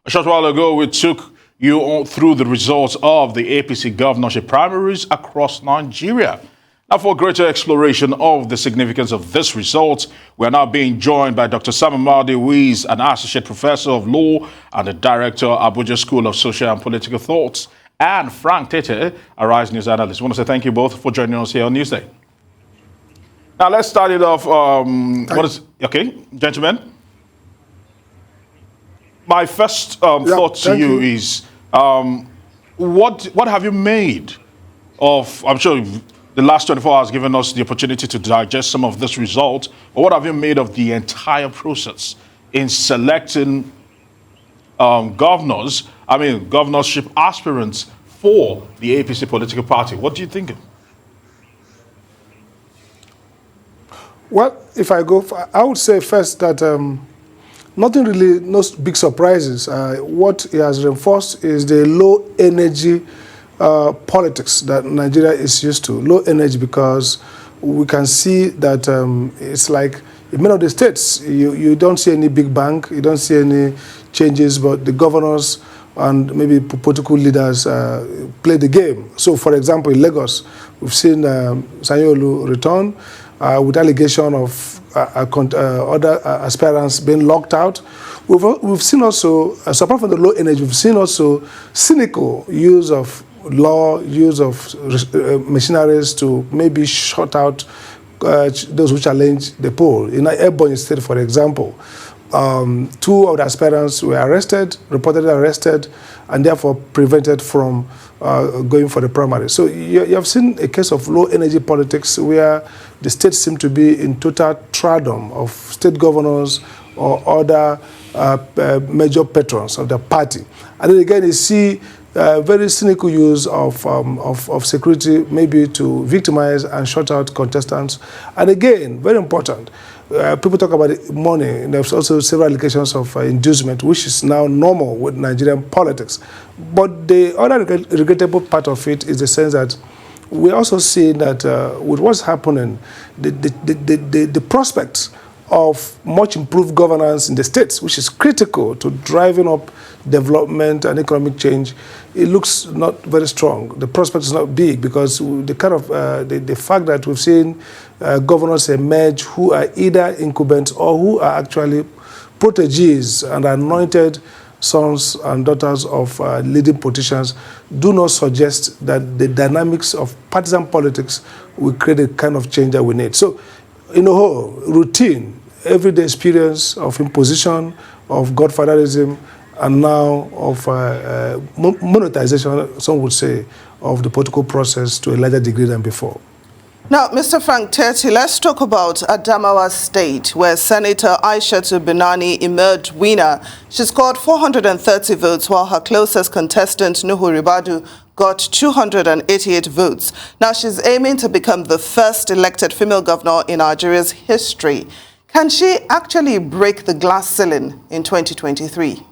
A short while ago, we took you all through the results of the APC governorship primaries across Nigeria. Now, for greater exploration of the significance of this result, we are now being joined by Dr. Amadi, who is an associate professor of law and the director of Abuja School of Social and Political Thoughts, and Frank Tete, a Rise News analyst. I want to say thank you both for joining us here on Newsday. Now, let's start it off. Okay, gentlemen? My first thought to you is, what have you made of, I'm sure the last 24 hours given us the opportunity to digest some of this result, but what have you made of the entire process in selecting governorship aspirants for the APC political party? What do you think? Well, if I go, I would say first that nothing really, no big surprises. What it has reinforced is the low energy politics that Nigeria is used to. Low energy because we can see that it's like in many of the states, you don't see any big bang, you don't see any changes, but the governors and maybe political leaders play the game. So, for example, in Lagos, we've seen Sanyo-Olu return with allegation of other aspirants being locked out. We've seen also, apart from the low energy, we've seen also cynical use of law, use of machineries to maybe shut out those who challenge the poll. In Ebonyi State, for example, 2 of the aspirants were arrested, reportedly arrested, and therefore prevented from going for the primary. So you have seen a case of low energy politics where the states seem to be in total thraldom of state governors or other major patrons of the party. And then again, you see very cynical use of security, maybe to victimize and shut out contestants. And again, very important, people talk about money, and there's also several allegations of inducement, which is now normal with Nigerian politics. But the other regrettable part of it is the sense that we also see that with what's happening, the prospects of much improved governance in the states, which is critical to driving up development and economic change, it looks not very strong. The prospect is not big because the kind of the fact that we've seen governors emerge who are either incumbents or who are actually proteges and anointed sons and daughters of leading politicians do not suggest that the dynamics of partisan politics will create the kind of change that we need. So, in a whole, routine, everyday experience of imposition, of godfatherism, and now of monetization, some would say, of the political process to a larger degree than before. Now, Mr. Frank Tete, let's talk about Adamawa State, where Senator Aishatu Binani emerged winner. She scored 430 votes, while her closest contestant, Nuhu Ribadu, got 288 votes. Now, she's aiming to become the first elected female governor in Nigeria's history. Can she actually break the glass ceiling in 2023?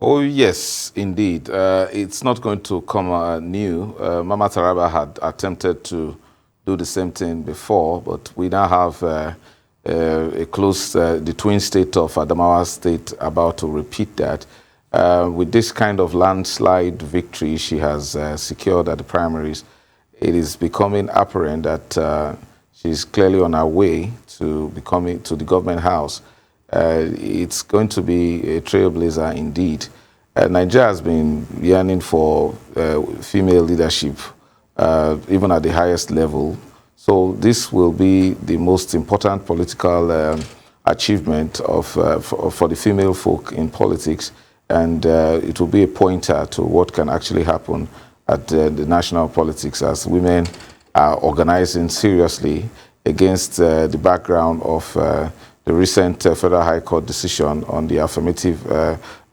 Oh, yes, indeed. It's not going to come new. Mama Taraba had attempted to do the same thing before, but we now have the twin state of Adamawa State about to repeat that. With this kind of landslide victory she has secured at the primaries, it is becoming apparent that she's clearly on her way to becoming to the government house. It's going to be a trailblazer indeed. Nigeria has been yearning for female leadership, even at the highest level. So this will be the most important political achievement for the female folk in politics, and it will be a pointer to what can actually happen at the national politics as women are organizing seriously against the background of the recent Federal High Court decision on the affirmative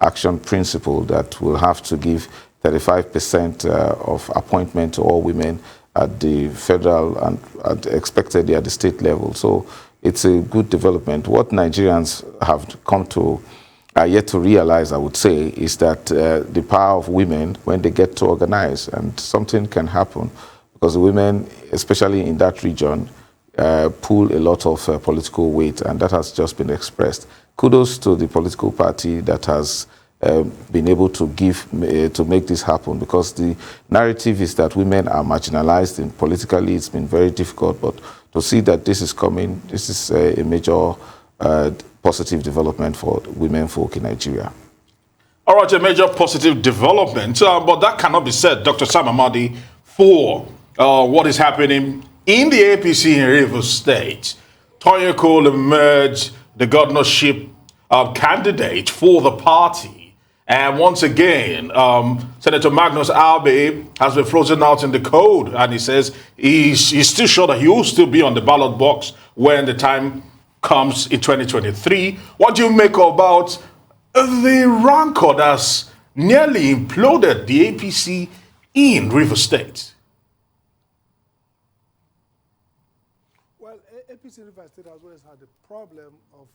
action principle that will have to give 35% of appointment to all women at the federal and expectedly at the state level. So it's a good development. What Nigerians have come to yet to realize, I would say, is that the power of women when they get to organize, and something can happen because the women, especially in that region, pull a lot of political weight, and that has just been expressed. kudos to the political party that has been able to make this happen, because the narrative is that women are marginalized, and politically it's been very difficult, but to see that this is coming, this is a major positive development for women folk in Nigeria. All right, a major positive development, but that cannot be said, Dr. Sam Amadi, for what is happening in the APC in Rivers State. Toyin Cole emerged the governorship candidate for the party. And once again, Senator Magnus Abia has been frozen out in the cold, and he says he's still sure that he will still be on the ballot box when the time comes in 2023. What do you make about the rancor that's nearly imploded the APC in Rivers State? Well, APC Rivers State has always had the problem of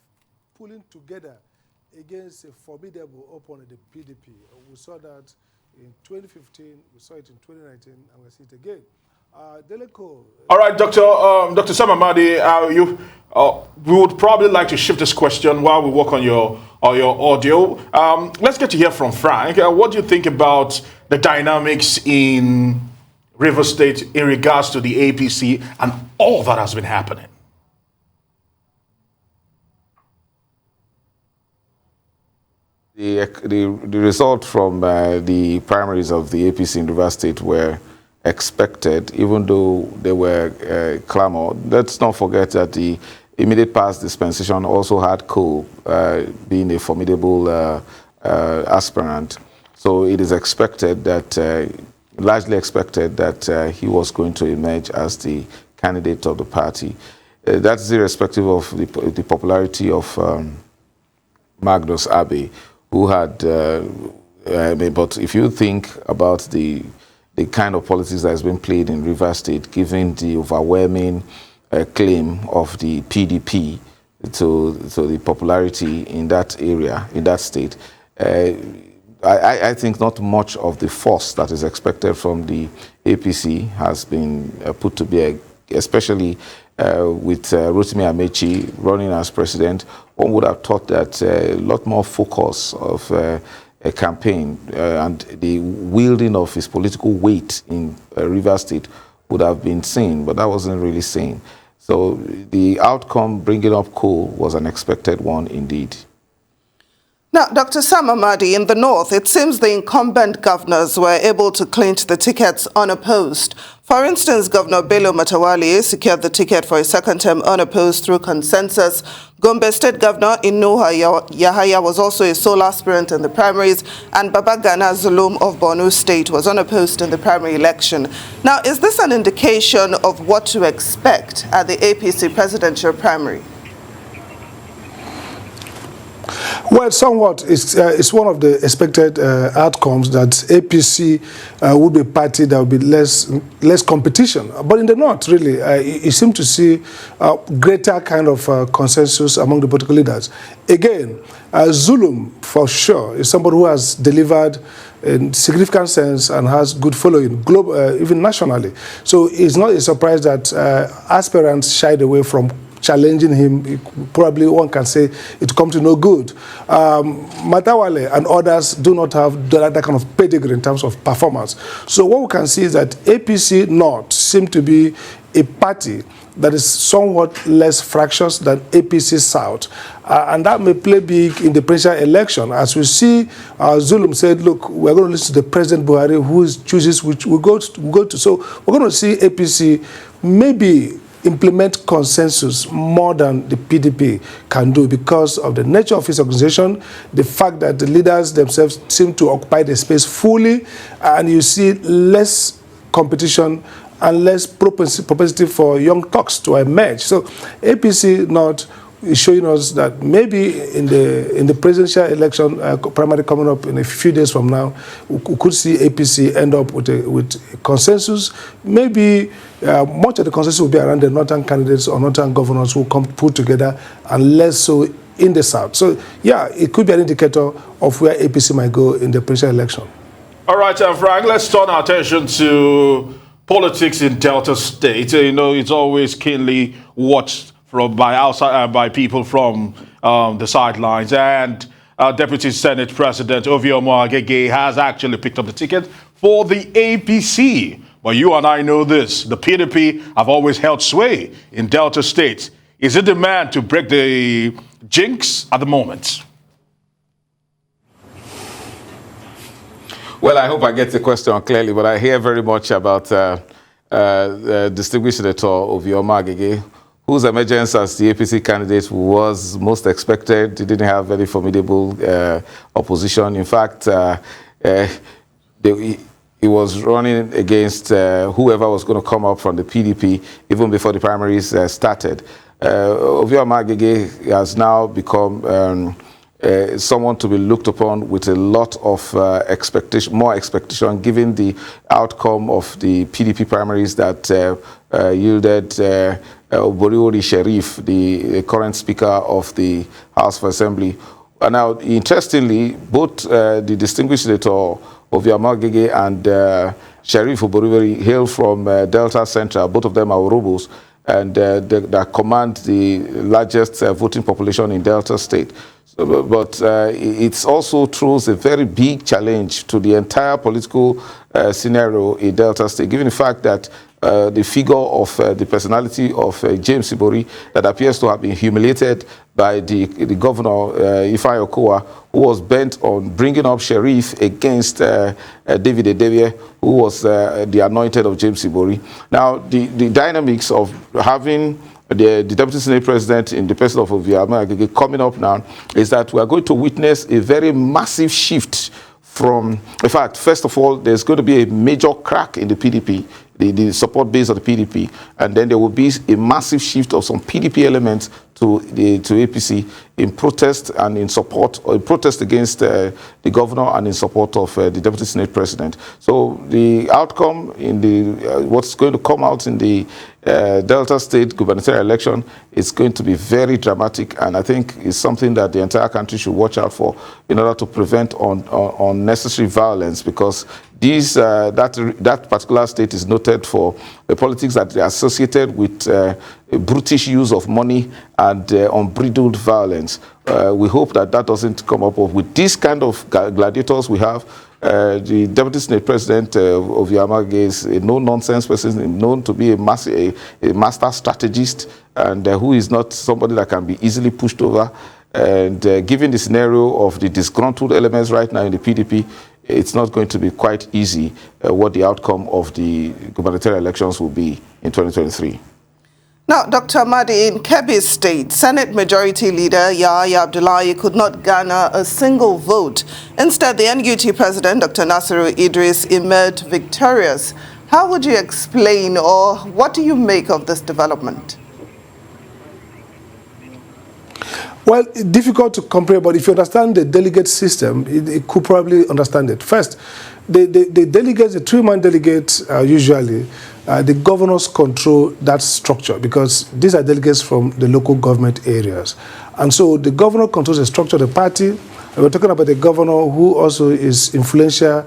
pulling together against a formidable opponent, the PDP. We saw that in 2015, we saw it in 2019, and we see it again. Deleco. All right, Dr. Sam Amadi, we would probably like to shift this question while we work on your audio. Let's get to hear from Frank. What do you think about the dynamics in Rivers State in regards to the APC and all that has been happening? The result from the primaries of the APC in Rivers State were expected, even though they were clamor. Let's not forget that the immediate past dispensation also had Cole being a formidable aspirant. So it is expected that, largely expected that he was going to emerge as the candidate of the party. That's irrespective of the popularity of Magnus Abia, who had, but if you think about the kind of politics that has been played in Rivers State, given the overwhelming claim of the PDP to the popularity in that area, in that state, I think not much of the force that is expected from the APC has been put to bear, especially with Rotimi Amechi running as president. One would have thought that a lot more focus of a campaign and the wielding of his political weight in Rivers State would have been seen, but that wasn't really seen. So the outcome, bringing up Cole, was an expected one indeed. Now, Dr. Sam Amadi, in the north, it seems the incumbent governors were able to clinch the tickets unopposed. For instance, Governor Bello Matawalle secured the ticket for a second term unopposed through consensus. Gombe State Governor Inuha Yahaya was also a sole aspirant in the primaries, and Babagana Zulum of Borno State was unopposed in the primary election. Now, is this an indication of what to expect at the APC presidential primary? Well, somewhat, it's one of the expected outcomes that APC would be a party that would be less competition. But in the north, really, you seem to see greater kind of consensus among the political leaders. Again, Zulum, for sure, is somebody who has delivered in significant sense and has good following, even nationally. So it's not a surprise that aspirants shied away from challenging him. Probably one can say it come to no good. Matawalle and others do not have that kind of pedigree in terms of performance. So what we can see is that APC North seem to be a party that is somewhat less fractious than APC South. And that may play big in the presidential election. As we see, Zulum said, look, we're going to listen to the President Buhari, who chooses which we go to. So we're going to see APC maybe implement consensus more than the PDP can do because of the nature of his organization, the fact that the leaders themselves seem to occupy the space fully, and you see less competition and less propensity for young talks to emerge. So APC North is showing us that maybe in the presidential election primary coming up in a few days from now, we could see APC end up with a consensus. Maybe much of the consensus will be around the northern candidates or northern governors who come put together, and less so in the south. So yeah, it could be an indicator of where APC might go in the presidential election. All right, Frank, let's turn our attention to politics in Delta State. You know, it's always keenly watched by people from the sidelines. And Deputy Senate President Ovioma Agege has actually picked up the ticket for the APC. But you and I know this. The PDP have always held sway in Delta State. Is it the man to break the jinx at the moment? Well, I hope I get the question clearly, but I hear very much about distinguished Senator Ovioma Agege, whose emergence as the APC candidate was most expected. He didn't have very formidable opposition. In fact, he was running against whoever was going to come up from the PDP even before the primaries started. Ovioma Agege has now become someone to be looked upon with a lot of more expectation, given the outcome of the PDP primaries that yielded Oboriori Sherif, the current Speaker of the House of Assembly. And now, interestingly, both the distinguished Senator Ovioma Agege and Sherif Oboriori hail from Delta Central. Both of them are Orobos, and they command the largest voting population in Delta State. But it also throws a very big challenge to the entire political scenario in Delta State, given the fact that the figure of the personality of James Ibori that appears to have been humiliated by the governor, Ifeanyi Okowa, who was bent on bringing up Sherif against David Edebie, who was the anointed of James Ibori. Now, the dynamics of having the Deputy Senate President in the person of Ovioma Agege coming up now is that we are going to witness a very massive shift from, in fact, first of all, there's going to be a major crack in the PDP, the support base of the PDP, and then there will be a massive shift of some PDP elements to APC in protest and in support, or in protest against the governor and in support of the Deputy Senate President. So the outcome in the what's going to come out in the Delta State gubernatorial election is going to be very dramatic, and I think it's something that the entire country should watch out for in order to prevent unnecessary violence, because that particular state is noted for the politics that are associated with brutish use of money and unbridled violence. We hope that doesn't come up with this kind of gladiators we have. The Deputy Senate President Ovioma Agege is a no-nonsense person, known to be a master strategist, and who is not somebody that can be easily pushed over. And given the scenario of the disgruntled elements right now in the PDP, it's not going to be quite easy what the outcome of the gubernatorial elections will be in 2023. Now, Dr. Amadi, in Kebbi State, Senate Majority Leader Yahya Abdullahi could not garner a single vote. Instead, the NUT President, Dr. Nasiru Idris, emerged victorious. How would you explain, or what do you make of this development? Well, difficult to compare, but if you understand the delegate system, it could probably understand it. First, the delegates, the three-man delegates, usually, the governors control that structure, because these are delegates from the local government areas. And so the governor controls the structure of the party. And we're talking about the governor who also is influential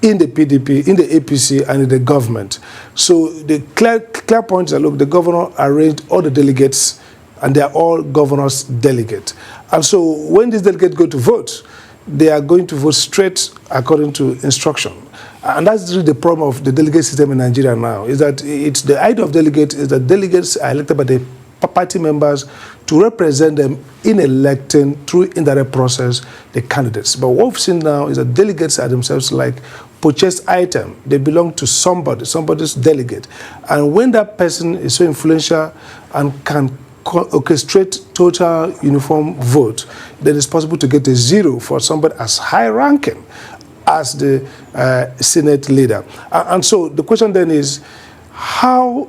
in the PDP, in the APC, and in the government. So the clear point is that, look, the governor arranged all the delegates, and they are all governors' delegate. And so when these delegates go to vote, they are going to vote straight according to instruction. And that's really the problem of the delegate system in Nigeria now, is that it's the idea of delegates is that delegates are elected by the party members to represent them in electing through indirect process the candidates. But what we've seen now is that delegates are themselves like purchased item. They belong to somebody, somebody's delegate. And when that person is so influential and can orchestrate total uniform vote, then it's possible to get a zero for somebody as high ranking as the Senate leader. And so the question then is, how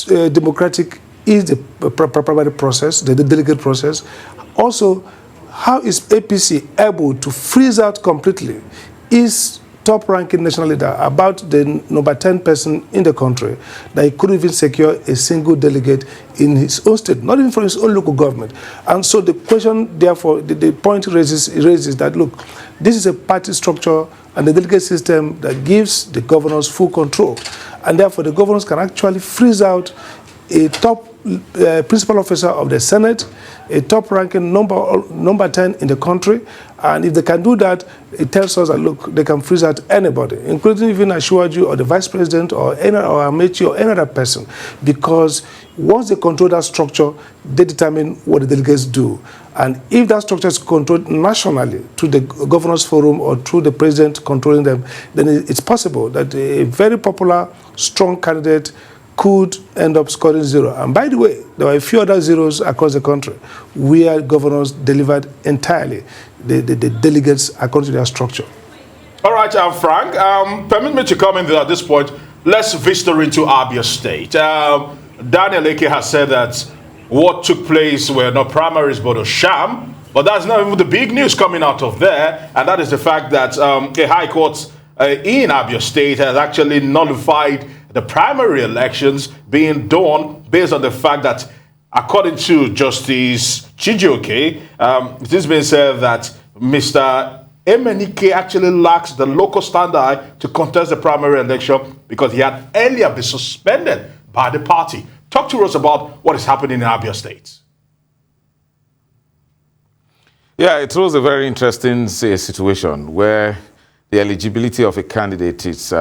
democratic is the primary process, the delegate process? Also, how is APC able to freeze out completely its top-ranking national leader, about the number 10 person in the country, that he couldn't even secure a single delegate in his own state, not even from his own local government? And so the question, therefore, the point raises that, look, this is a party structure and the delegate system that gives the governors full control. And therefore, the governors can actually freeze out a top principal officer of the Senate, a top-ranking number 10 in the country, and if they can do that, it tells us that, look, they can freeze out anybody, including even Ashwaju or the vice president or Amechi or any other person, because once they control that structure, they determine what the delegates do. And if that structure is controlled nationally through the governor's forum or through the president controlling them, then it's possible that a very popular, strong candidate could end up scoring 0. And by the way, there were a few other zeros across the country where governors delivered entirely the delegates according to their structure. All right, Frank, permit me to come in there at this point. Let's visit into Abia State. Daniel Eke has said that what took place were not primaries but a sham, but that's not even the big news coming out of there, and that is the fact that a high court in Abia State has actually nullified the primary elections being done based on the fact that, according to Justice Chijioke, it has been said that Mr. Emenike actually lacks the local standard to contest the primary election because he had earlier been suspended by the party. Talk to us about what is happening in Abia State. Yeah, it was a very interesting situation where the eligibility of a candidate is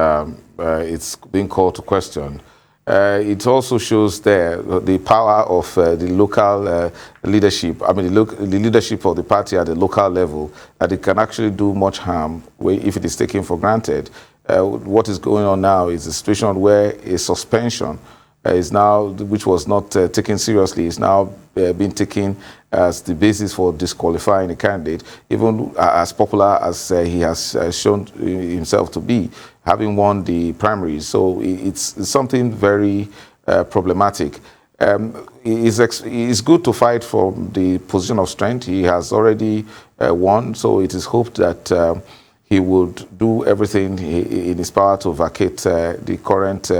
it's being called to question. It also shows there the power of the local leadership. I mean, the leadership of the party at the local level, that it can actually do much harm if it is taken for granted. What is going on now is a situation where a suspension is now, which was not taken seriously, is now being taken as the basis for disqualifying a candidate, even as popular as he has shown himself to be, having won the primaries. So it's something very problematic. It's good to fight from the position of strength. He has already won, so it is hoped that he would do everything in his power to vacate the current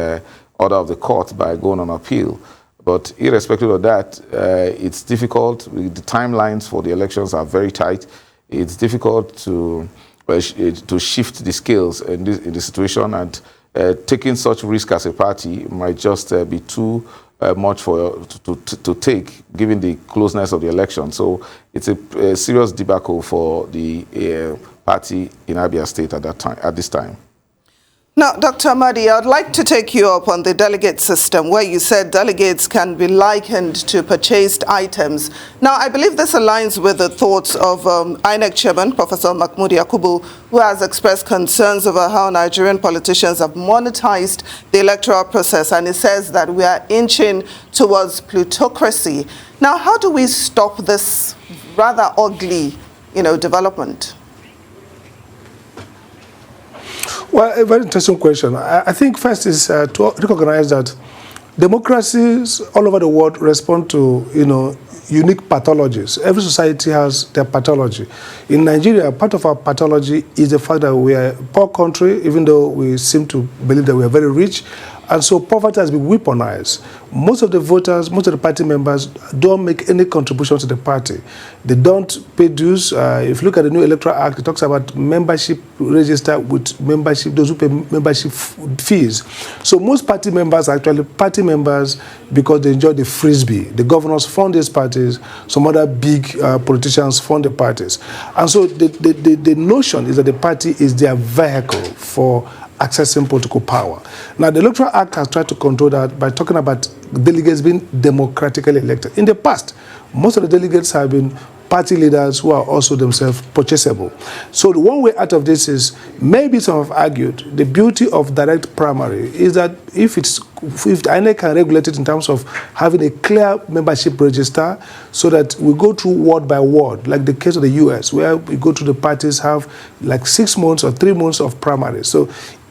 order of the court by going on appeal. But irrespective of that, it's difficult. The timelines for the elections are very tight. It's difficult to shift the scales in this situation, and taking such risk as a party might just be too much to take, given the closeness of the election. So it's a serious debacle for the party in Abia State at this time. Now, Dr. Amadi, I'd like to take you up on the delegate system, where you said delegates can be likened to purchased items. Now, I believe this aligns with the thoughts of INEC Chairman, Professor Mahmoud Yakubu, who has expressed concerns over how Nigerian politicians have monetized the electoral process, and he says that we are inching towards plutocracy. Now, how do we stop this rather ugly, development? Well, a very interesting question. I think first is to recognize that democracies all over the world respond to, unique pathologies. Every society has their pathology. In Nigeria, part of our pathology is the fact that we are a poor country, even though we seem to believe that we are very rich. And so poverty has been weaponized. Most of the voters, most of the party members don't make any contribution to the party. They don't pay dues. If you look at the new Electoral Act, it talks about membership register with membership, those who pay membership fees. So most party members are actually party members because they enjoy the frisbee. The governors fund these parties. Some other big politicians fund the parties. And so the notion is that the party is their vehicle for accessing political power. Now, the Electoral Act has tried to control that by talking about delegates being democratically elected. In the past, most of the delegates have been party leaders who are also themselves purchasable. So the one way out of this is, maybe some have argued, the beauty of direct primary is that if the INEC can regulate it in terms of having a clear membership register, so that we go through ward by ward, like the case of the US, where we go to the parties, have like 6 months or 3 months of primary. So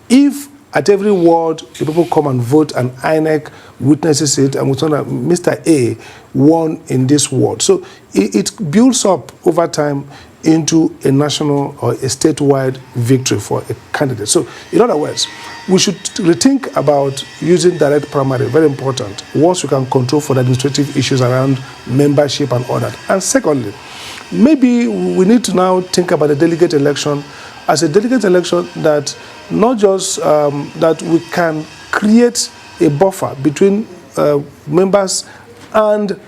if at every ward the people come and vote and INEC witnesses it, and we turn out Mr. A won in this ward. So it builds up over time into a national or a statewide victory for a candidate. So in other words, we should rethink about using direct primary, very important, once we can control for the administrative issues around membership and all that. And secondly, maybe we need to now think about the delegate election as a delegate election that not just that we can create a buffer between members and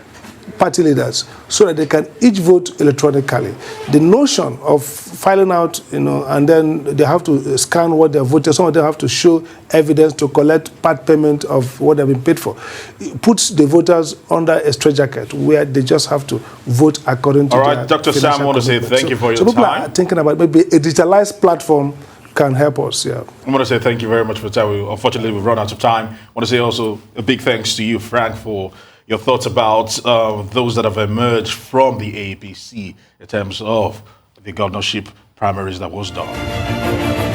party leaders so that they can each vote electronically. The notion of filing out, and then they have to scan what they voted, some of them have to show evidence to collect part payment of what they've been paid for. It puts the voters under a straitjacket where they just have to vote according to All right, Dr. Sam, I want to say thank you for your so people time. are thinking about maybe a digitalized platform can help us, yeah. I want to say thank you very much for the time. Unfortunately, we've run out of time. I want to say also a big thanks to you, Frank, for your thoughts about those that have emerged from the APC in terms of the governorship primaries that was done.